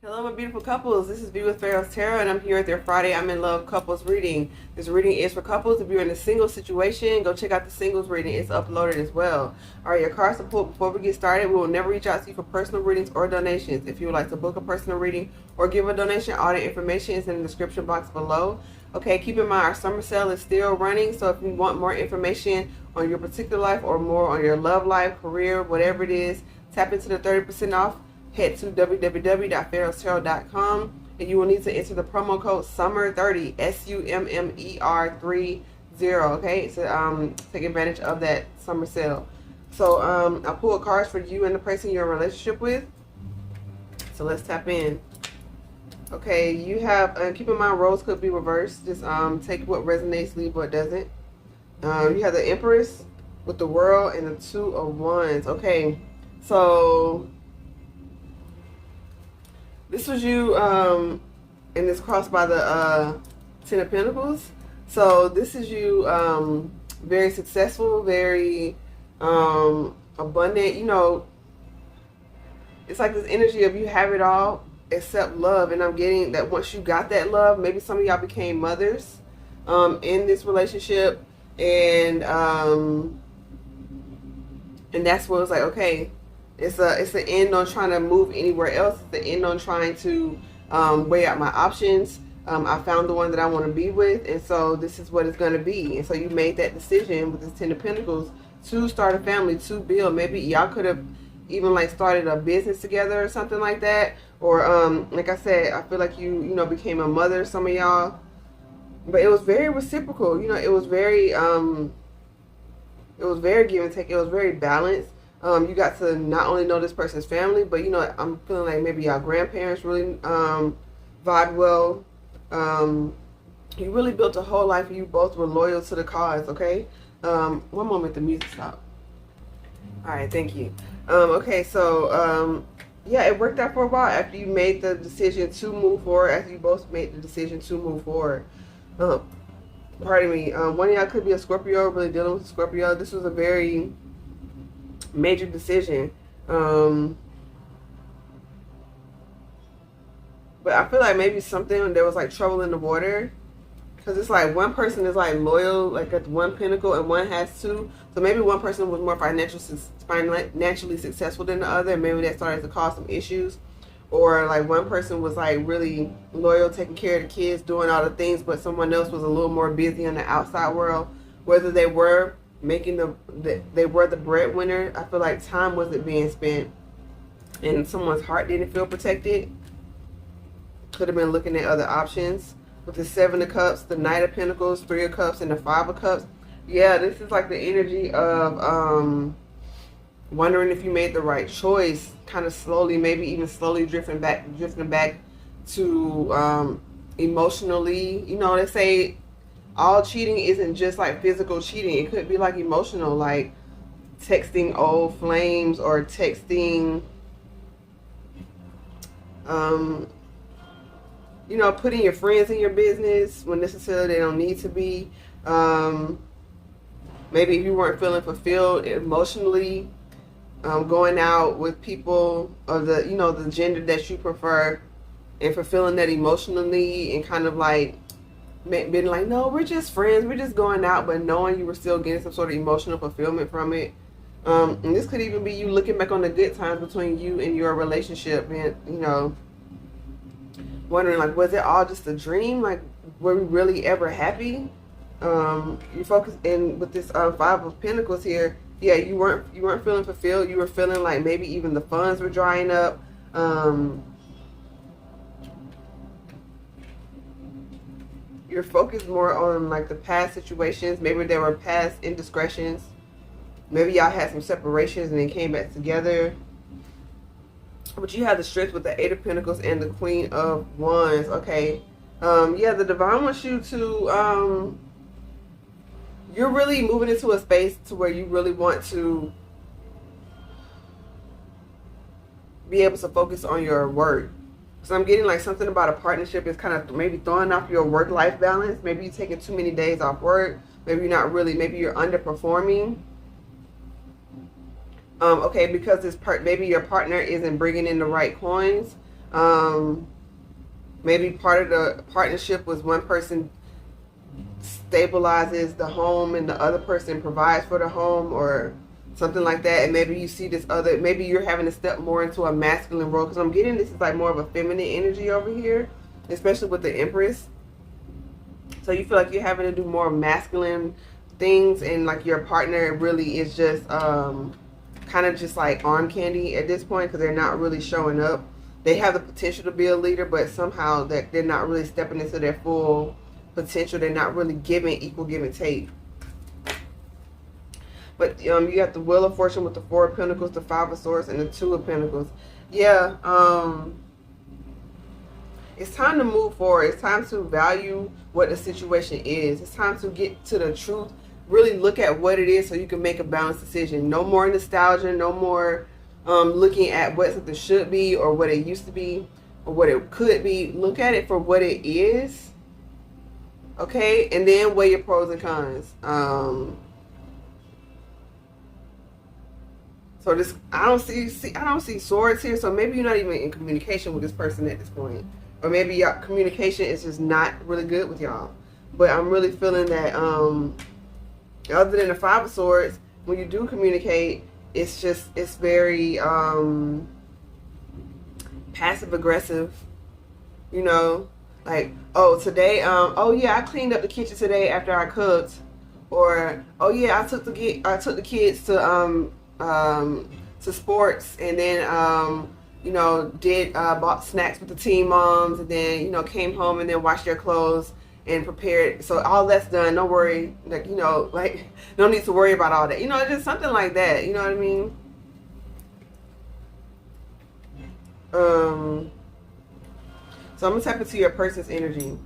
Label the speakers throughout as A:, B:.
A: Hello, my beautiful couples. This is V with Pharaohs Tarot, and I'm here with their Friday I'm in Love couples reading. This reading is for couples. If you're in a single situation, go check out the singles reading. It's uploaded as well. All right, your cards support. Before we get started, we will never reach out to you for personal readings or donations. If you would like to book a personal reading or give a donation, all the information is in the description box below. Okay, keep in mind our summer sale is still running, so if you want more information on your particular life or more on your love life, career, whatever it is, tap into the 30% off. Head to www.PharaohsTarot.com and you will need to enter the promo code SUMMER30 SUMMER30. Okay, to take advantage of that summer sale. So I pulled cards for you and the person you're in a relationship with. So let's tap in. Okay, you have keep in mind roles could be reversed. Just take what resonates, leave what doesn't. You have the Empress with the World and the Two of Wands. Okay, so this was you, and it's crossed by the Ten of Pentacles. So this is you, very successful, very abundant. You know, it's like this energy of you have it all except love. And I'm getting that once you got that love, maybe some of y'all became mothers in this relationship, and that's what it's like. Okay. It's an end on trying to move anywhere else. It's the end on trying to weigh out my options. I found the one that I want to be with, and so this is what it's going to be. And so you made that decision with this Ten of Pentacles to start a family, to build. Maybe y'all could have even like started a business together or something like that. Or like I said, I feel like you became a mother, some of y'all. But it was very reciprocal. You know, it was very give and take. It was very balanced. You got to not only know this person's family, but you know, I'm feeling like maybe y'all grandparents really vibe well. You really built a whole life and you both were loyal to the cause, okay? One moment, the music stopped. Alright, thank you. Okay, so yeah, it worked out for a while after you made the decision to move forward, after you both made the decision to move forward. Pardon me. One of y'all could be a Scorpio, really dealing with a Scorpio. This was a very major decision, but I feel like maybe there was like trouble in the water, because it's like one person is like loyal, like at one pinnacle, and one has two. So maybe one person was more financially successful than the other, and maybe that started to cause some issues. Or like one person was like really loyal, taking care of the kids, doing all the things, but someone else was a little more busy in the outside world. Whether they were they were the breadwinner, I feel like time wasn't being spent and someone's heart didn't feel protected. Could have been looking at other options. With the Seven of Cups, the Knight of Pentacles, Three of Cups, and the Five of Cups. Yeah, this is like the energy of wondering if you made the right choice, kind of slowly, maybe even slowly drifting back to emotionally. You know, they say all cheating isn't just like physical cheating. It could be like emotional, like texting old flames or texting, you know, putting your friends in your business when necessarily they don't need to be. Maybe if you weren't feeling fulfilled emotionally, going out with people of the, you know, the gender that you prefer and fulfilling that emotionally, and kind of like being like, no, we're just friends, we're just going out, but knowing you were still getting some sort of emotional fulfillment from it. And this could even be you looking back on the good times between you and your relationship, and you know, wondering like, was it all just a dream? Like, were we really ever happy? You focus in with this Five of Pentacles here. Yeah, you weren't feeling fulfilled. You were feeling like maybe even the funds were drying up. You're focused more on like the past situations. Maybe there were past indiscretions. Maybe y'all had some separations and then came back together. But you have the Strength with the Eight of Pentacles and the Queen of Wands. Okay. Yeah, the Divine wants you to, you're really moving into a space to where you really want to be able to focus on your work. So I'm getting like something about a partnership is kind of maybe throwing off your work-life balance. Maybe you're taking too many days off work. Maybe you're not really, maybe you're underperforming. Okay, because maybe your partner isn't bringing in the right coins. Maybe part of the partnership was one person stabilizes the home and the other person provides for the home, or something like that. And maybe you see this other, maybe you're having to step more into a masculine role, because I'm getting this is like more of a feminine energy over here, especially with the Empress. So you feel like you're having to do more masculine things, and like your partner really is just kind of just like arm candy at this point, because they're not really showing up. They have the potential to be a leader, but somehow that they're not really stepping into their full potential. They're not really giving equal give and take. But you got the Wheel of Fortune with the Four of Pentacles, the Five of Swords, and the Two of Pentacles. Yeah, it's time to move forward. It's time to value what the situation is. It's time to get to the truth. Really look at what it is so you can make a balanced decision. No more nostalgia. No more looking at what something should be or what it used to be or what it could be. Look at it for what it is. Okay? And then weigh your pros and cons. So this, I don't see swords here. So maybe you're not even in communication with this person at this point. Or maybe your communication is just not really good with y'all. But I'm really feeling that other than the Five of Swords, when you do communicate, it's very passive aggressive. You know, like, oh, today, oh yeah, I cleaned up the kitchen today after I cooked, or oh yeah, I took the kids to sports, and then you know, bought snacks with the teen moms, and then, you know, came home and then washed their clothes and prepared. So all that's done. Don't worry, like, you know, like, no need to worry about all that. You know, just something like that. You know what I mean? So I'm gonna tap into your person's energy.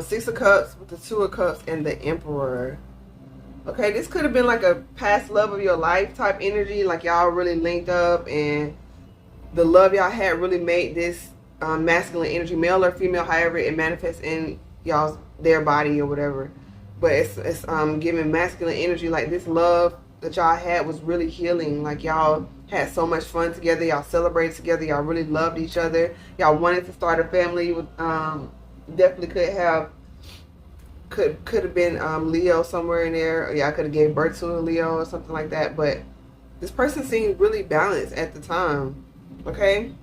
A: Six of Cups with the Two of Cups and the Emperor. Okay, this could have been like a past love of your life type energy, like y'all really linked up, and the love y'all had really made this masculine energy, male or female, however it manifests in their body or whatever. But it's giving masculine energy, like this love that y'all had was really healing. Like y'all had so much fun together, y'all celebrated together, y'all really loved each other, y'all wanted to start a family. With definitely could have been Leo somewhere in there, or y'all could have gave birth to a Leo or something like that. But this person seemed really balanced at the time. Okay,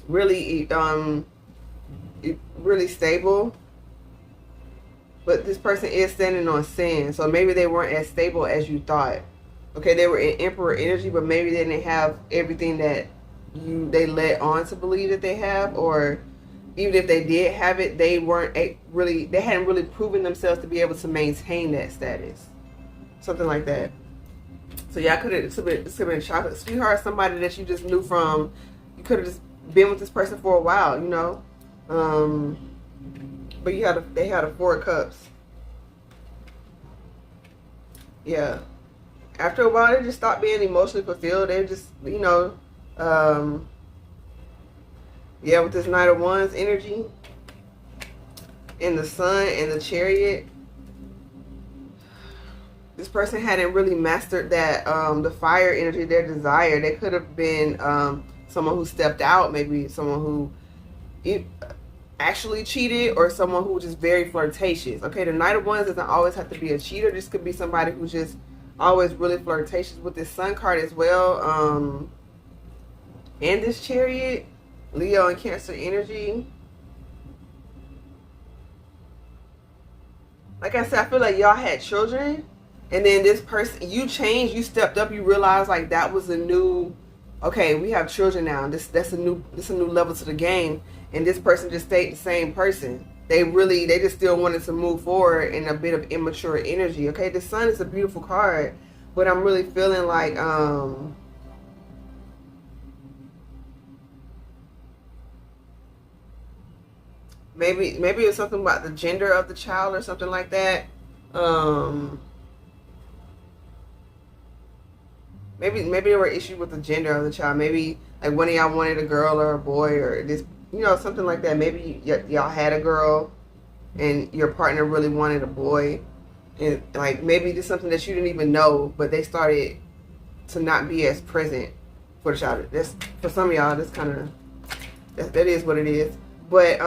A: really really stable. But this person is standing on sand, so maybe they weren't as stable as you thought. Okay, they were in Emperor energy, but maybe they didn't have everything that they led on to believe that they have, or even if they did have it, they hadn't really proven themselves to be able to maintain that status. Something like that. So yeah, this could have been a chocolate sweetheart, somebody that you just knew from, you could have just been with this person for a while, you know. But they had a Four of Cups. Yeah. After a while, they just stopped being emotionally fulfilled. They just, you know, yeah, with this Knight of Wands energy and the Sun and the Chariot, this person hadn't really mastered that the fire energy, their desire. They could have been someone who stepped out, maybe someone who actually cheated, or someone who was just very flirtatious. Okay, the Knight of Wands doesn't always have to be a cheater. This could be somebody who's just always really flirtatious. With this Sun card as well, and this Chariot, Leo and Cancer energy. Like I said, I feel like y'all had children, and then this person, you changed, you stepped up, you realized like that was a new, okay, we have children now. That's a new level to the game. And this person just stayed the same person. They just still wanted to move forward in a bit of immature energy. Okay, the Sun is a beautiful card, but I'm really feeling like maybe it was something about the gender of the child or something like that. Maybe there were issues with the gender of the child. Maybe like one of y'all wanted a girl or a boy, or this, you know, something like that. Maybe y'all had a girl and your partner really wanted a boy, and like maybe this is something that you didn't even know, but they started to not be as present for the child. That's, for some of y'all, that's kind of, that is what it is. But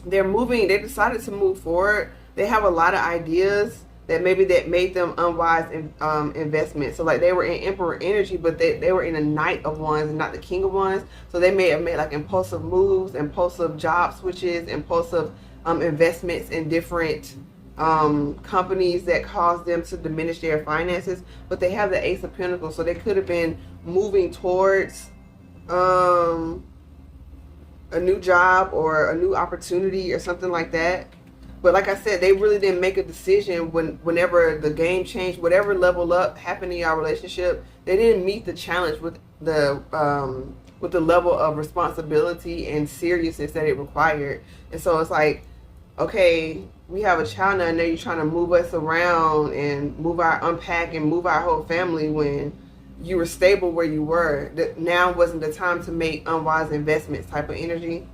A: they're moving, they decided to move forward. They have a lot of ideas that maybe that made them unwise investments. So like they were in Emperor energy, but they were in a Knight of Wands and not the King of Wands. So they may have made like impulsive moves, impulsive job switches, impulsive investments in different companies that caused them to diminish their finances. But they have the Ace of Pentacles, so they could have been moving towards a new job or a new opportunity or something like that. But like I said, they really didn't make a decision whenever the game changed, whatever level up happened in your relationship. They didn't meet the challenge with the level of responsibility and seriousness that it required. And so it's like, okay, we have a child now, and now you're trying to move us around and unpack and move our whole family when you were stable where you were. Now wasn't the time to make unwise investments type of energy.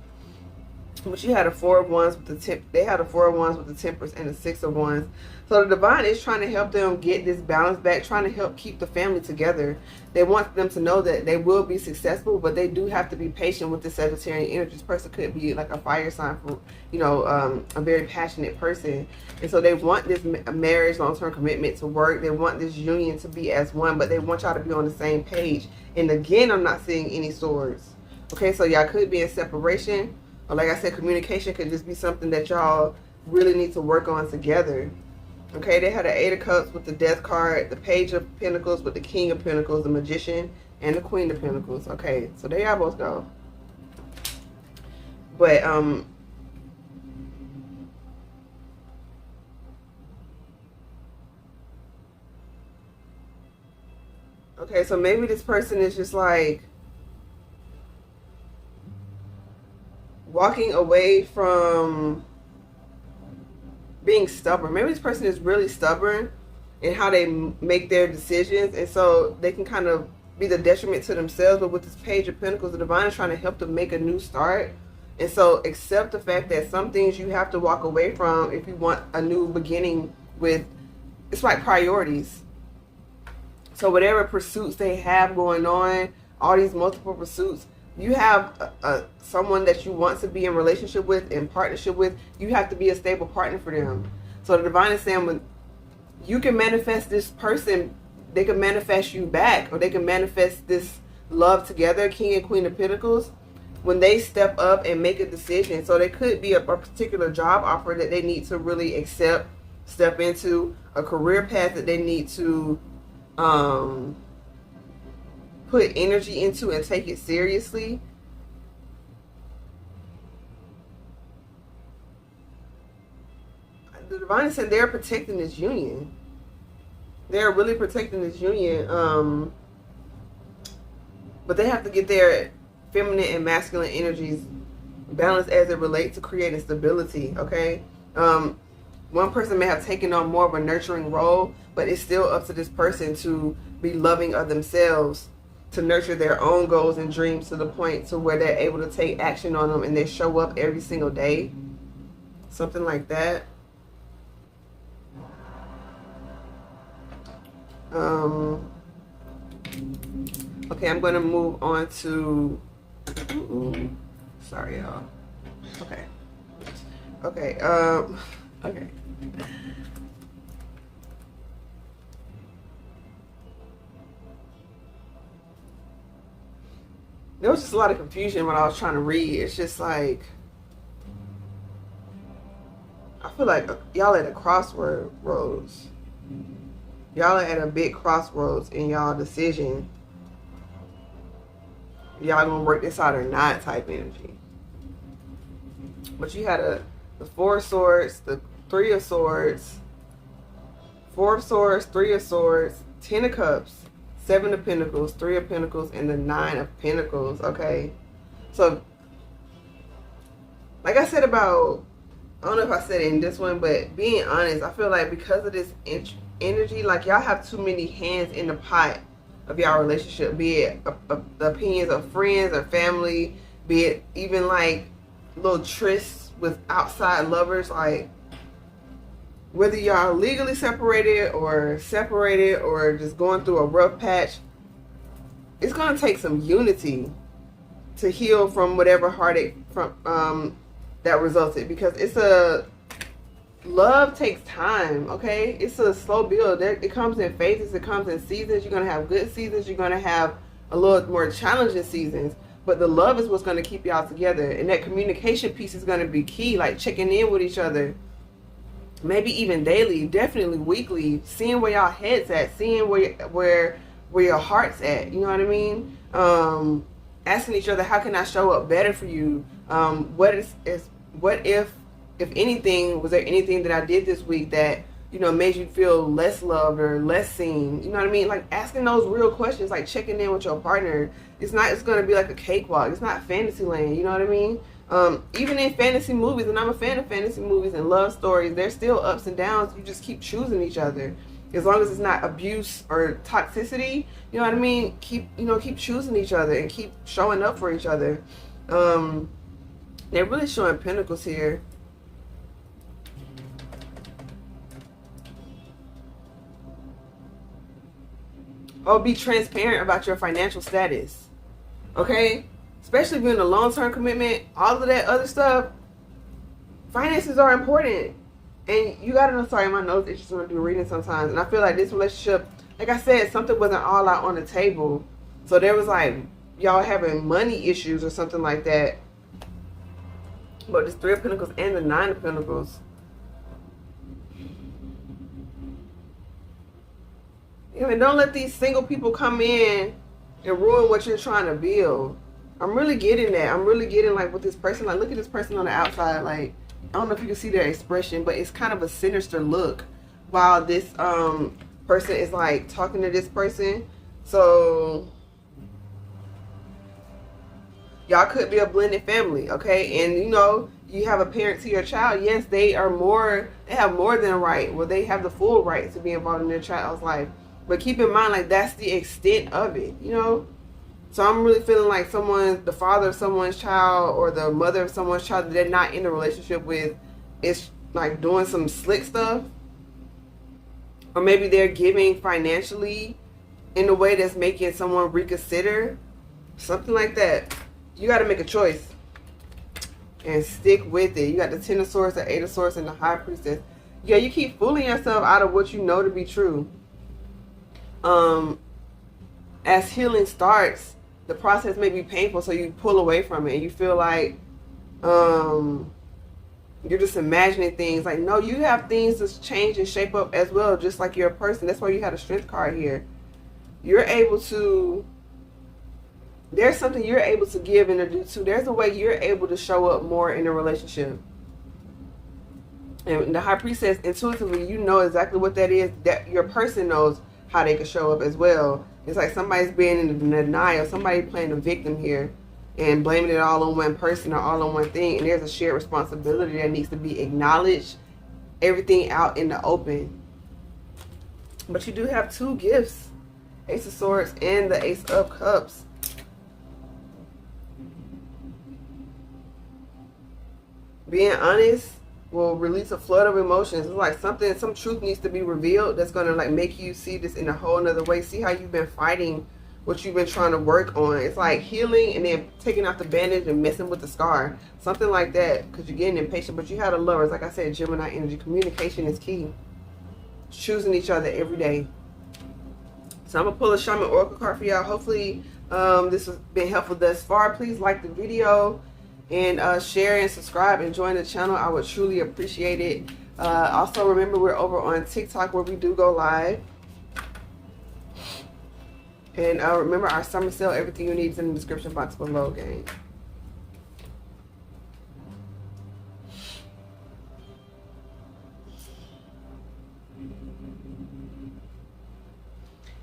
A: But you had a Four of Wands with the they had a Four of Wands with the Temperance and the Six of Wands. So the Divine is trying to help them get this balance back, trying to help keep the family together. They want them to know that they will be successful, but they do have to be patient with the Sagittarian energy. This person could be like a fire sign for, you know, a very passionate person. And so they want this marriage, long-term commitment to work. They want this union to be as one, but they want y'all to be on the same page. And again, I'm not seeing any swords. Okay, so y'all could be in separation. Or like I said, communication could just be something that y'all really need to work on together. Okay, they had the Eight of Cups with the Death card, the Page of Pentacles with the King of Pentacles, the Magician, and the Queen of Pentacles. Okay, so there y'all both go. But, okay, so maybe this person is just like walking away from being stubborn. Maybe this person is really stubborn in how they make their decisions, and so they can kind of be the detriment to themselves. But with this Page of Pentacles, the Divine is trying to help them make a new start. And so accept the fact that some things you have to walk away from if you want a new beginning with, it's like priorities. So whatever pursuits they have going on, all these multiple pursuits, you have someone that you want to be in relationship with, in partnership with, you have to be a stable partner for them. So the Divine is saying, when you can manifest this person, they can manifest you back, or they can manifest this love together, King and Queen of Pentacles, when they step up and make a decision. So there could be a particular job offer that they need to really accept, step into, a career path that they need to put energy into and take it seriously. The Divine said they're protecting this union. They're really protecting this union. But they have to get their feminine and masculine energies balanced as it relates to creating stability, okay? One person may have taken on more of a nurturing role, but it's still up to this person to be loving of themselves, to nurture their own goals and dreams to the point to where they're able to take action on them and they show up every single day. Something like that. Okay, I'm going to move on to... Sorry, y'all. Okay. Okay, okay. There was just a lot of confusion when I was trying to read. It's just like, I feel like y'all at a crossroads. Y'all are at a big crossroads in y'all decision. Y'all gonna work this out or not type energy. But you had the Four of Swords, the Three of Swords, Four of Swords, Three of Swords, Ten of Cups, Seven of Pentacles, Three of Pentacles, and the Nine of Pentacles, okay? So, like I said about, I don't know if I said it in this one, but being honest, I feel like because of this energy, like y'all have too many hands in the pot of y'all relationship, be it the opinions of friends or family, be it even like little trysts with outside lovers. Like, whether y'all legally separated or just going through a rough patch, it's going to take some unity to heal from whatever heartache from that resulted, because love takes time, okay? It's a slow build. It comes in phases, it comes in seasons. You're going to have good seasons, you're going to have a little more challenging seasons, but the love is what's going to keep y'all together. And that communication piece is going to be key, like checking in with each other, maybe even daily, definitely weekly, seeing where y'all heads at, seeing where your heart's at, you know what I mean? Asking each other, how can I show up better for you? What if anything, was there anything that I did this week that, you know, made you feel less loved or less seen? You know what I mean? Like asking those real questions, like checking in with your partner. It's going to be like a cakewalk. It's not fantasy land, you know what I mean? Even in fantasy movies, and I'm a fan of fantasy movies and love stories, there's still ups and downs. You just keep choosing each other. As long as it's not abuse or toxicity, you know what I mean? Keep choosing each other and keep showing up for each other. They're really showing pentacles here. Oh, be transparent about your financial status. Okay? Especially if you're in a long-term commitment, all of that other stuff, finances are important. And you gotta know, sorry, my nose itches when I do reading sometimes. And I feel like this relationship, like I said, something wasn't all out on the table. So there was like, y'all having money issues or something like that. But this 3 of Pentacles and the 9 of Pentacles. And don't let these single people come in and ruin what you're trying to build. I'm really getting that. I'm really getting like with this person, like look at this person on the outside, like I don't know if you can see their expression, but it's kind of a sinister look while this person is like talking to this person. So y'all could be a blended family, okay? And you know, you have a parent to your child. Yes, they have more than a right. Well, they have the full right to be involved in their child's life. But keep in mind, like that's the extent of it, you know? So I'm really feeling like the father of someone's child or the mother of someone's child that they're not in a relationship with is like doing some slick stuff. Or maybe they're giving financially in a way that's making someone reconsider. Something like that. You got to make a choice and stick with it. You got the 10 of Swords, the 8 of Swords, and the High Priestess. Yeah, you keep fooling yourself out of what you know to be true. As healing starts, the process may be painful, so you pull away from it and you feel like you're just imagining things. Like, no, you have things to change and shape up as well, just like you're a person. That's why you had a Strength card here. You're able to, there's something you're able to give and to do too. There's a way you're able to show up more in a relationship. And the High Priestess, intuitively, you know exactly what that is. That your person knows how they can show up as well. It's like somebody's being in denial, somebody playing a victim here and blaming it all on one person or all on one thing. And there's a shared responsibility that needs to be acknowledged, everything out in the open. But you do have 2 gifts, Ace of Swords and the Ace of Cups. Being honest will release a flood of emotions. It's like some truth needs to be revealed that's going to like make you see this in a whole nother way. See how you've been fighting what you've been trying to work on. It's like healing and then taking out the bandage and messing with the scar. Something like that, because you're getting impatient. But you had a lover. Like I said, Gemini energy. Communication is key. Choosing each other every day. So I'm going to pull a Shaman Oracle card for y'all. Hopefully this has been helpful thus far. Please like the video. And share and subscribe and join the channel. I would truly appreciate it. Also, remember we're over on TikTok where we do go live. And remember our summer sale. Everything you need is in the description box below, gang.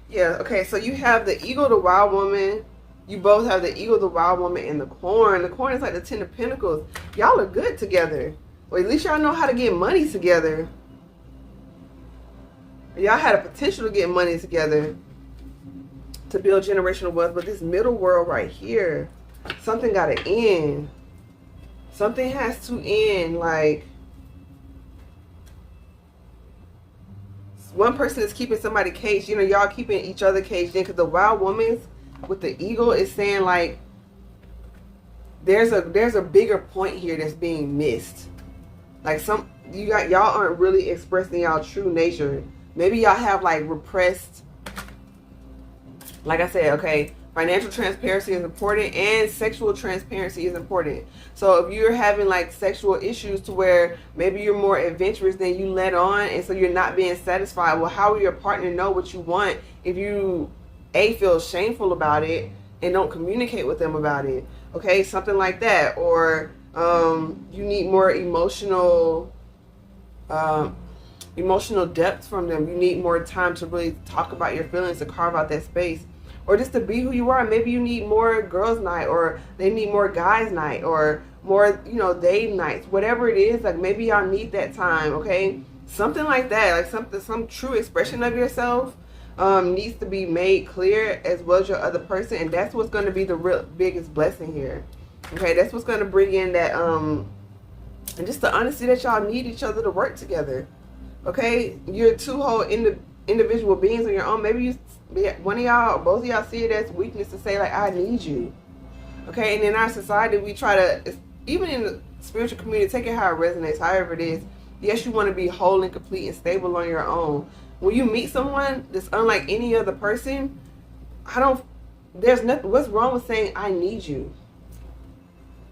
A: Yeah, okay, so you have the Eagle, the Wild Woman. You both have the Eagle, the Wild Woman, and the Corn. The Corn is like the 10 of Pentacles. Y'all are good together. Or at least y'all know how to get money together. Y'all had a potential to get money together to build generational wealth. But this middle world right here, something got to end. Something has to end. Like, one person is keeping somebody caged. You know, y'all keeping each other caged in, because the wild woman with the eagle is saying like there's a bigger point here that's being missed. Like y'all aren't really expressing y'all true nature. Maybe y'all have like repressed, like I said, okay, financial transparency is important and sexual transparency is important. So if you're having like sexual issues to where maybe you're more adventurous than you let on, and so you're not being satisfied, well, how will your partner know what you want if you feel shameful about it and don't communicate with them about it? Okay, something like that. Or you need more emotional depth from them. You need more time to really talk about your feelings, to carve out that space, or just to be who you are. Maybe you need more girls night, or they need more guys night, or more, you know, date nights, whatever it is. Like maybe y'all need that time. Okay, something like that, like some true expression of yourself needs to be made clear, as well as your other person. And that's what's going to be the real biggest blessing here. Okay, that's what's going to bring in that and just the honesty that y'all need each other to work together. Okay, you're two whole individual beings on your own. Maybe one of y'all or both of y'all see it as weakness to say like, I need you. Okay, and in our society we try to, even in the spiritual community, take it how it resonates, however it is. Yes, you want to be whole and complete and stable on your own. When you meet someone that's unlike any other person, there's nothing, what's wrong with saying I need you?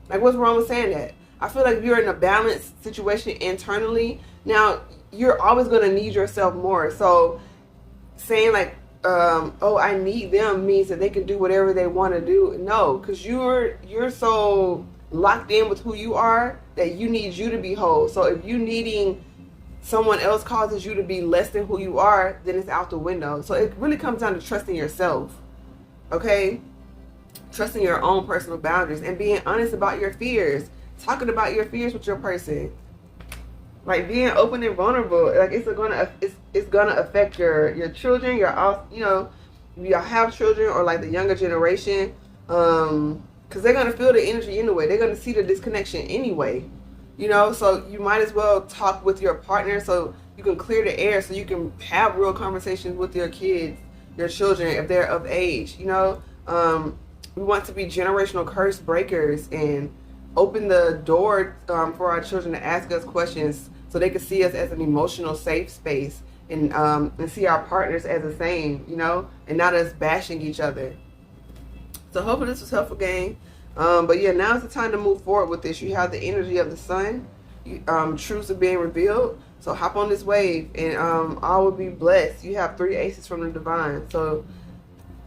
A: Like, what's wrong with saying that? I feel like if you're in a balanced situation internally, now you're always going to need yourself more. So saying like, oh, I need them means that they can do whatever they want to do. No, because you're so locked in with who you are that you need you to be whole. So if you needing someone else causes you to be less than who you are, then it's out the window. So it really comes down to trusting yourself. Okay? Trusting your own personal boundaries and being honest about your fears. Talking about your fears with your person. Like being open and vulnerable. Like it's gonna affect your children, you know, if y'all have children or like the younger generation, because they're gonna feel the energy anyway. They're gonna see the disconnection anyway. You know, so you might as well talk with your partner so you can clear the air, so you can have real conversations with your kids, your children, if they're of age. You know, we want to be generational curse breakers and open the door for our children to ask us questions, so they can see us as an emotional safe space, and see our partners as the same, you know, and not us bashing each other. So hopefully this was helpful, gang. But yeah, now is the time to move forward with this. You have the energy of the sun. Truths are being revealed. So hop on this wave and all will be blessed. You have 3 aces from the divine. So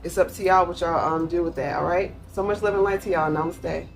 A: it's up to y'all what y'all do with that, all right? So much love and light to y'all. Namaste.